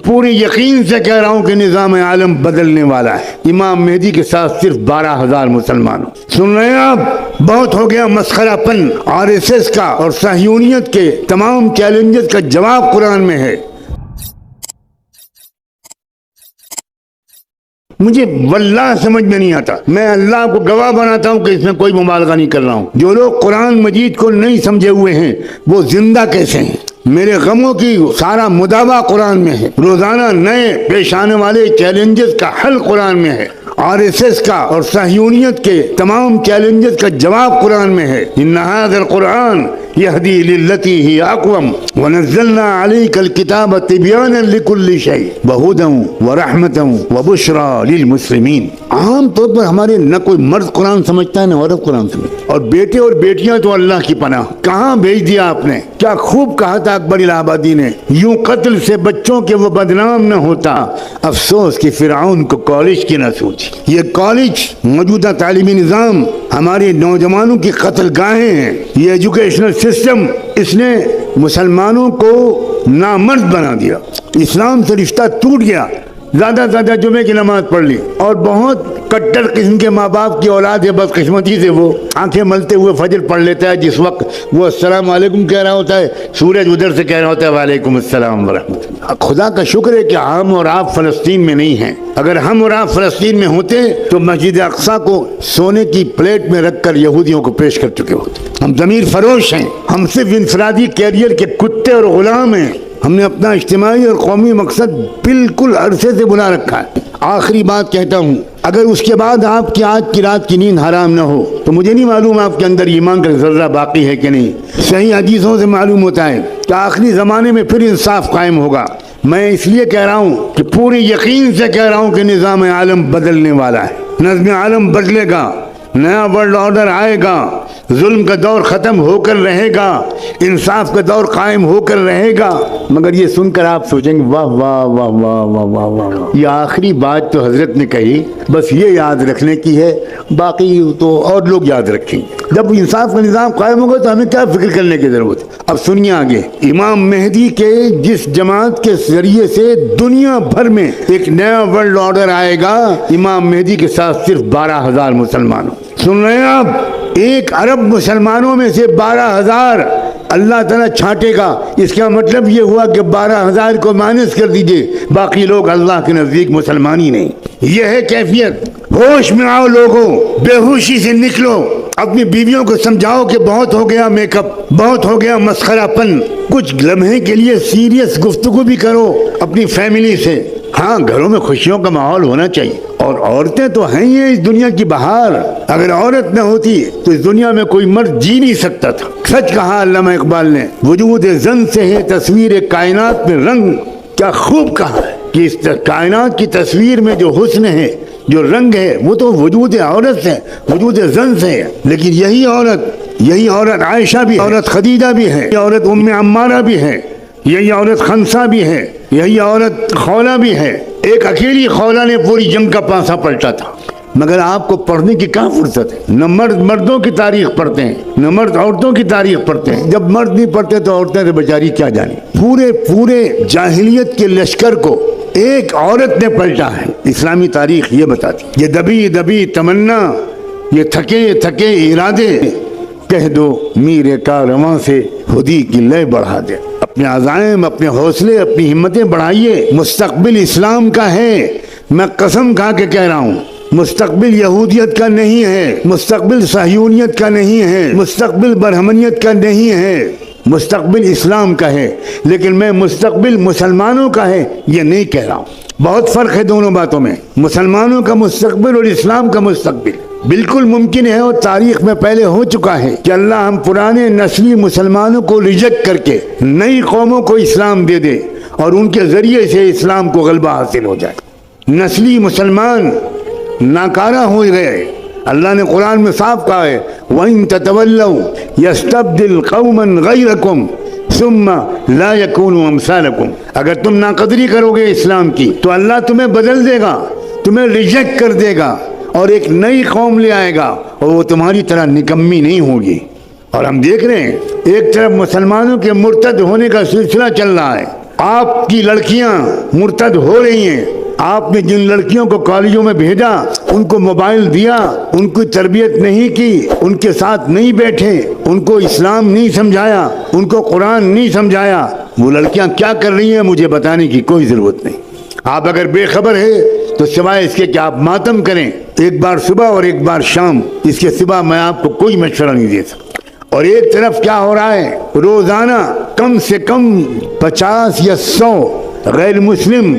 پورے یقین سے کہہ رہا ہوں کہ نظام عالم بدلنے والا ہے امام مہدی کے ساتھ صرف 12,000 مسلمانوں. سن رہے ہیں آپ؟ بہت ہو گیا مسخرہ پن. RSS کا اور صہیونیت کے تمام چیلنجز کا جواب قرآن میں ہے. مجھے واللہ سمجھ میں نہیں آتا. میں اللہ کو گواہ بناتا ہوں کہ اس میں کوئی مبالغہ نہیں کر رہا ہوں. جو لوگ قرآن مجید کو نہیں سمجھے ہوئے ہیں وہ زندہ کیسے ہیں؟ میرے غموں کی سارا مداوع قرآن میں ہے. روزانہ نئے پیش آنے والے چیلنجز کا حل قرآن میں ہے. RSS کا اور صہیونیت کے تمام چیلنجز کا جواب قرآن میں ہے. ان ھذا القرآن یہدی للتی ہی اقوم ونزلنا علیک الکتاب تبیانا لکل شیء وہدی ورحمۃ وبشری للمسلمین. عام طور پر ہمارے نہ کوئی مرد قرآن سمجھتا ہے نہ عورت قرآن سمجھتا ہے. اور بیٹے اور بیٹیاں تو اللہ کی پناہ. کہاں بھیج دیا آپ نے؟ کیا خوب کہا تھا اکبر الہ آبادی نے، یوں قتل سے بچوں کے وہ بدنام نہ ہوتا، افسوس کہ فرعون کو کالج کی نہ سوچی. یہ کالج موجودہ تعلیمی نظام ہمارے نوجوانوں کی قتل گاہیں ہیں. یہ ایجوکیشنل سسٹم اس نے مسلمانوں کو نامرد بنا دیا. اسلام سے رشتہ ٹوٹ گیا. زیادہ سے زیادہ جمعے کی نماز پڑھ لی اور بہت کٹر قسم کے ماں باپ کی اولاد ہے. بدقسمتی سے وہ آنکھیں ملتے ہوئے فجر پڑھ لیتا ہے جس وقت وہ السلام علیکم کہہ رہا ہوتا ہے، سورج ادھر سے کہہ رہا ہوتا ہے وعلیکم السلام ورحمۃ اللہ. خدا کا شکر ہے کہ ہم اور آپ فلسطین میں نہیں ہیں. اگر ہم اور آپ فلسطین میں ہوتے تو مسجد اقصیٰ کو سونے کی پلیٹ میں رکھ کر یہودیوں کو پیش کر چکے ہوتے. ہم ضمیر فروش ہیں. ہم صرف انفرادی کیریئر کے کتے اور غلام ہیں. ہم نے اپنا اجتماعی اور قومی مقصد بالکل عرصے سے بلا رکھا ہے. آخری بات کہتا ہوں، اگر اس کے بعد آپ کی آج کی رات کی نیند حرام نہ ہو تو مجھے نہیں معلوم آپ کے اندر ایمان کا ذرہ باقی ہے کہ نہیں. صحیح حدیثوں سے معلوم ہوتا ہے کہ آخری زمانے میں پھر انصاف قائم ہوگا. میں اس لیے کہہ رہا ہوں کہ پورے یقین سے کہہ رہا ہوں کہ نظام عالم بدلنے والا ہے. نظم عالم بدلے گا، نیا ورلڈ آرڈر آئے گا. ظلم کا دور ختم ہو کر رہے گا، انصاف کا دور قائم ہو کر رہے گا. مگر یہ سن کر آپ سوچیں گے واہ واہ واہ واہ واہ واہ واہ، یہ آخری بات تو حضرت نے کہی بس یہ یاد رکھنے کی ہے، باقی تو اور لوگ یاد رکھیں گے. جب انصاف کا نظام قائم ہوگا تو ہمیں کیا فکر کرنے کی ضرورت ہے. اب سنیے آگے. امام مہدی کے جس جماعت کے ذریعے سے دنیا بھر میں ایک نیا ورلڈ آرڈر آئے گا، امام مہدی کے ساتھ صرف 12,000 مسلمانوں. سن رہے ہیں آپ؟ 1 ارب مسلمانوں میں سے 12,000 اللہ تعالیٰ چھانٹے گا. اس کا مطلب یہ ہوا کہ 12,000 کو مائنس کر دیجئے، باقی لوگ اللہ کے نزدیک مسلمان ہی نہیں. یہ ہے کیفیت. ہوش میں آؤ لوگوں، بے ہوشی سے نکلو. اپنی بیویوں کو سمجھاؤ کہ بہت ہو گیا میک اپ، بہت ہو گیا مسخرہ پن. کچھ لمحے کے لیے سیریس گفتگو بھی کرو اپنی فیملی سے. ہاں، گھروں میں خوشیوں کا ماحول ہونا چاہیے. اور عورتیں تو ہیں ہی اس دنیا کی بہار. اگر عورت نہ ہوتی تو اس دنیا میں کوئی مرد جی نہیں سکتا تھا. سچ کہا علامہ اقبال نے، وجود زن سے ہے تصویر کائنات میں رنگ. کیا خوب کہا ہے کہ اس کائنات کی تصویر میں جو حسن ہے، جو رنگ ہے، وہ تو وجود عورت سے، وجود زن سے ہے. لیکن یہی عورت عائشہ بھی ہے، عورت خدیجہ بھی ہے، یہ عورت ام عمارہ بھی ہے، یہی عورت خنسا بھی ہے، یہی عورت خولہ بھی ہے. ایک اکیلی خولہ نے پوری جنگ کا پانسا پلٹا تھا. مگر آپ کو پڑھنے کی کہاں فرصت ہے؟ نہ مرد مردوں کی تاریخ پڑھتے ہیں، نہ مرد عورتوں کی تاریخ پڑھتے ہیں. جب مرد نہیں پڑھتے تو عورتیں تو بیچاری کیا جانی. پورے جاہلیت کے لشکر کو ایک عورت نے پلٹا ہے. اسلامی تاریخ یہ بتاتی. یہ دبی دبی تمنا، یہ تھکے تھکے ارادے، کہہ دو میر کارواں سے خودی کی لے بڑھا دے. اپنے عزائم، اپنے حوصلے، اپنی ہمتیں بڑھائیے. مستقبل اسلام کا ہے. میں قسم کھا کے کہہ رہا ہوں، مستقبل یہودیت کا نہیں ہے، مستقبل صہیونیت کا نہیں ہے، مستقبل برہمنیت کا نہیں ہے، مستقبل اسلام کا ہے. لیکن میں مستقبل مسلمانوں کا ہے یہ نہیں کہہ رہا ہوں. بہت فرق ہے دونوں باتوں میں. مسلمانوں کا مستقبل اور اسلام کا مستقبل. بالکل ممکن ہے اور تاریخ میں پہلے ہو چکا ہے کہ اللہ ہم پرانے نسلی مسلمانوں کو ریجیکٹ کر کے نئی قوموں کو اسلام دے دے اور ان کے ذریعے سے اسلام کو غلبہ حاصل ہو جائے. نسلی مسلمان ناکارہ ہو گئے. اللہ نے قرآن میں صاف کہا ہے وَإِن تَتَوَلَّوْا يَسْتَبْدِلْ قَوْمًا غَيْرَكُمْ ثُمَّ لَا يَكُونُوا أَمْثَالَكُمْ. اگر تم ناقدری کرو گے اسلام کی تو اللہ تمہیں بدل دے گا، تمہیں ریجیکٹ کر دے گا اور ایک نئی قوم لے آئے گا اور وہ تمہاری طرح نکمی نہیں ہوگی. اور ہم دیکھ رہے ہیں ایک طرف مسلمانوں کے مرتد ہونے کا سلسلہ چل رہا ہے آپ کی لڑکیاں مرتد ہو رہی ہیں. آپ نے جن لڑکیوں کو کالجوں میں بھیجا ان کو موبائل دیا, ان کی تربیت نہیں کی, ان کے ساتھ نہیں بیٹھے, ان کو اسلام نہیں سمجھایا, ان کو قرآن نہیں سمجھایا, وہ لڑکیاں کیا کر رہی ہیں مجھے بتانے کی کوئی ضرورت نہیں. آپ اگر بے خبر ہے تو سوائے اس کے کہ آپ ماتم کریں, ایک بار صبح اور ایک بار شام, اس کے سوا میں آپ کو کوئی مشورہ نہیں دے سکتا. اور ایک طرف کیا ہو رہا ہے, روزانہ کم سے کم 50 یا 100 غیر مسلم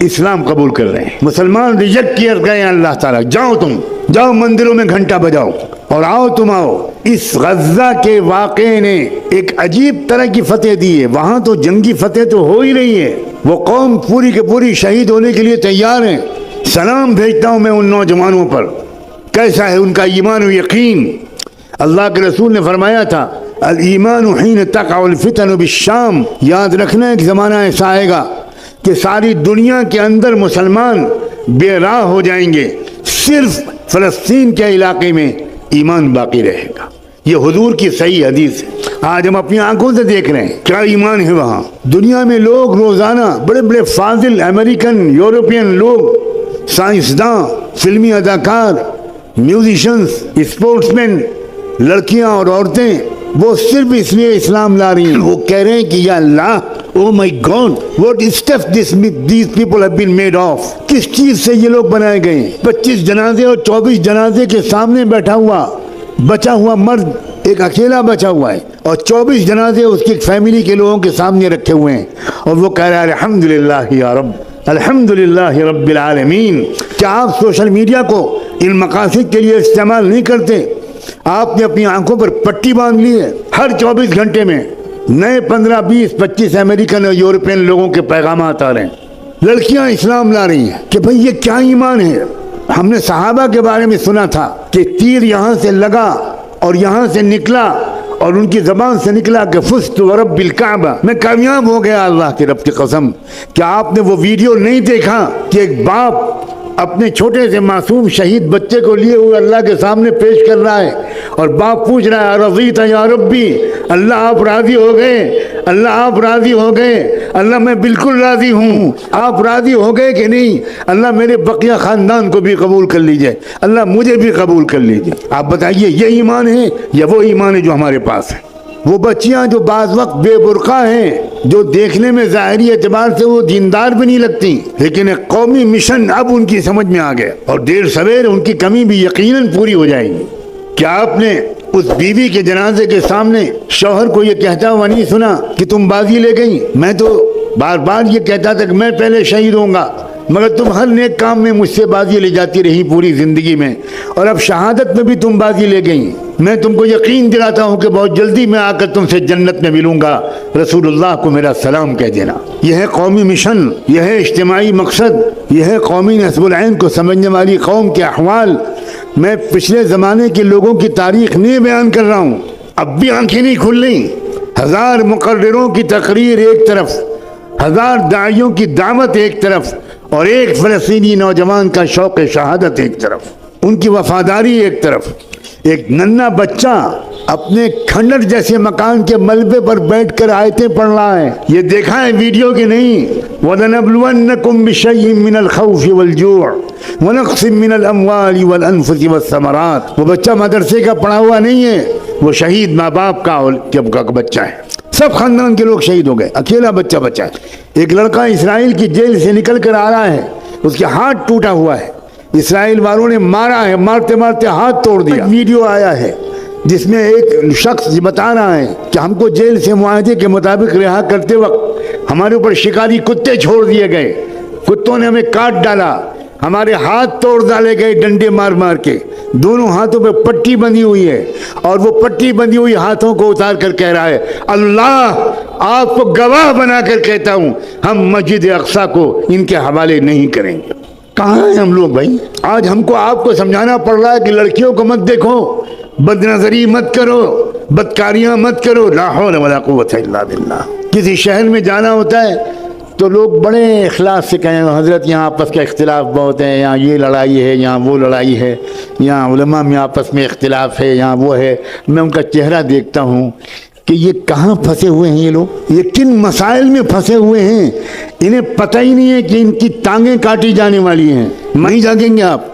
اسلام قبول کر رہے ہیں. مسلمان ریجیکٹ کیے گئے ہیں اللہ تعالیٰ. جاؤ تم, جاؤ مندروں میں گھنٹا بجاؤ اور آؤ تم آؤ. اس غزہ کے واقعے نے ایک عجیب طرح کی فتح دی ہے. وہاں تو جنگی فتح تو ہو ہی رہی ہے, وہ قوم پوری کے پوری شہید ہونے کے لیے تیار ہیں. سلام بھیجتا ہوں میں ان نوجوانوں پر, کیسا ہے ان کا ایمان و یقین. اللہ کے رسول نے فرمایا تھا الایمان حین تقع الفتن بالشام. یاد رکھنا ایک زمانہ ایسا آئے گا کہ ساری دنیا کے اندر مسلمان بے راہ ہو جائیں گے, صرف فلسطین کے علاقے میں ایمان باقی رہے گا. یہ حضور کی صحیح حدیث ہے, آج ہم اپنی آنکھوں سے دیکھ رہے ہیں کیا ایمان ہے وہاں. دنیا میں لوگ روزانہ بڑے بڑے فاضل امریکن یورپین لوگ, سائنسداں, فلمی اداکار, میوزیشنز, اسپورٹس مین, لڑکیاں اور عورتیں, وہ صرف اس لیے اسلام لا رہی ہیں. وہ کہہ رہے ہیں کہ یا اللہ, oh my God, what stuff these people have been made of. کس چیز سے یہ لوگ بنائے گئے. 25 جنازے اور 24 جنازے کے سامنے بیٹھا ہوا بچا ہوا مرد ایک اکیلا بچا ہوا ہے, اور 24 جنازے اس کی فیملی کے لوگوں کے سامنے رکھے ہوئے ہیں, اور وہ کہہ رہا ہے الحمدللہ یا رب, الحمدللہ رب العالمین. کیا آپ سوشل میڈیا کو ان مقاصد کے لیے استعمال نہیں کرتے؟ آپ نے اپنی آنکھوں پر پٹی باندھ لی ہے. ہر 24 گھنٹے میں نئے 15, 20, 25 امریکن اور یورپین لوگوں کے پیغامات آ رہے ہیں. لڑکیاں اسلام لا رہی ہیں کہ بھئی یہ کیا ایمان ہے. ہم نے صحابہ کے بارے میں سنا تھا کہ تیر یہاں سے لگا اور یہاں سے نکلا, اور ان کی زبان سے نکلا کہ فزت ورب الکعبہ, میں کامیاب ہو گیا اللہ کے رب کی قسم. کیا آپ نے وہ ویڈیو نہیں دیکھا کہ ایک باپ اپنے چھوٹے سے معصوم شہید بچے کو لیے ہوئے اللہ کے سامنے پیش کر رہا ہے, اور باپ پوچھ رہا ہے رضیت یا ربی, اللہ آپ راضی ہو گئے, اللہ آپ راضی ہو گئے, اللہ میں بالکل راضی ہوں, آپ راضی ہو گئے کہ نہیں, اللہ میرے بقیہ خاندان کو بھی قبول کر لیجئے, اللہ مجھے بھی قبول کر لیجئے. آپ بتائیے یہ ایمان ہے یا وہ ایمان ہے جو ہمارے پاس ہے؟ وہ بچیاں جو بعض وقت بے برقع ہیں, جو دیکھنے میں ظاہری اعتبار سے وہ دیندار بھی نہیں لگتی, لیکن ایک قومی مشن اب ان کی سمجھ میں آ گیا, اور دیر سویر ان کی کمی بھی یقیناً پوری ہو جائے گی. کیا آپ نے اس بیوی کے جنازے کے سامنے شوہر کو یہ کہتا ہوا نہیں سنا کہ تم بازی لے گئی؟ میں تو بار بار یہ کہتا تھا کہ میں پہلے شہید ہوں گا, مگر تم ہر نیک کام میں مجھ سے بازی لے جاتی رہی پوری زندگی میں, اور اب شہادت میں بھی تم بازی لے گئی. میں تم کو یقین دلاتا ہوں کہ بہت جلدی میں آ کر تم سے جنت میں ملوں گا, رسول اللہ کو میرا سلام کہہ دینا. یہ ہے قومی مشن, یہ ہے اجتماعی مقصد, یہ ہے قومی نصب العین کو سمجھنے والی قوم کے احوال. میں پچھلے زمانے کے لوگوں کی تاریخ نہیں بیان کر رہا ہوں, اب بھی آنکھیں نہیں کھل رہی. 1000 مقرروں کی تقریر ایک طرف, 1000 داعیوں کی دعوت ایک طرف, اور ایک فلسطینی نوجوان کا شوق شہادت ایک طرف, ان کی وفاداری ایک طرف. ایک ننھا بچہ اپنے کھنڈر جیسے مکان کے ملبے پر بیٹھ کر آیتیں پڑھ رہا ہے. یہ دیکھا ہے ویڈیو کی نہیں؟ وَلَنَبْلُوَنَّكُمْ بِشَيْءٍ مِّنَ الْخَوْفِ وَالْجُوعِ وَنَقْصٍ مِّنَ الْأَمْوَالِ وَالْأَنفُسِ وَالثَّمَرَاتِ. وہ بچہ مدرسے کا پڑھا ہوا نہیں ہے, وہ شہید ماں باپ کا بچہ ہے. سب خاندان کے لوگ شہید ہو گئے, اکیلا بچہ بچا ہے. ایک لڑکا اسرائیل کی جیل سے نکل کر آ رہا ہے, اس کے ہاتھ ٹوٹا ہوا ہے, اسرائیل والوں نے مارا ہے, مارتے مارتے ہاتھ توڑ دیا. ویڈیو آیا ہے جس میں ایک شخص بتا رہا ہے کہ ہم کو جیل سے معاہدے کے مطابق رہا کرتے وقت ہمارے اوپر شکاری کتے چھوڑ دیے گئے, کتوں نے ہمیں کاٹ ڈالا, ہمارے ہاتھ توڑ ڈالے گئے ڈنڈے مار مار کے, دونوں ہاتھوں پہ پٹی بندھی ہوئی ہے, اور وہ پٹی بندھی ہوئی ہاتھوں کو اتار کر کہہ رہا ہے اللہ آپ کو گواہ بنا کر کہتا ہوں ہم مسجد اقصی کو ان کے حوالے نہیں کریں گے. کہاں ہیں ہم لوگ بھائی؟ آج ہم کو آپ کو سمجھانا پڑ رہا ہے کہ لڑکیوں کو مت دیکھو, بد نظری مت کرو, بدکاریاں مت کرو. لا حول ولا قوت الا باللہ. کسی شہر میں جانا ہوتا ہے تو لوگ بڑے اخلاص سے کہیں حضرت یہاں آپس کا اختلاف بہت ہے, یہاں یہ لڑائی ہے, یہاں وہ لڑائی ہے, یہاں علماء میں آپس میں اختلاف ہے, یہاں وہ ہے. میں ان کا چہرہ دیکھتا ہوں, کہ یہ کہاں پھنسے ہوئے ہیں یہ لوگ، یہ کن مسائل میں پھنسے ہوئے ہیں، انہیں پتہ ہی نہیں ہے کہ ان کی ٹانگیں کاٹی جانے والی ہیں، نہیں جاگیں گے آپ۔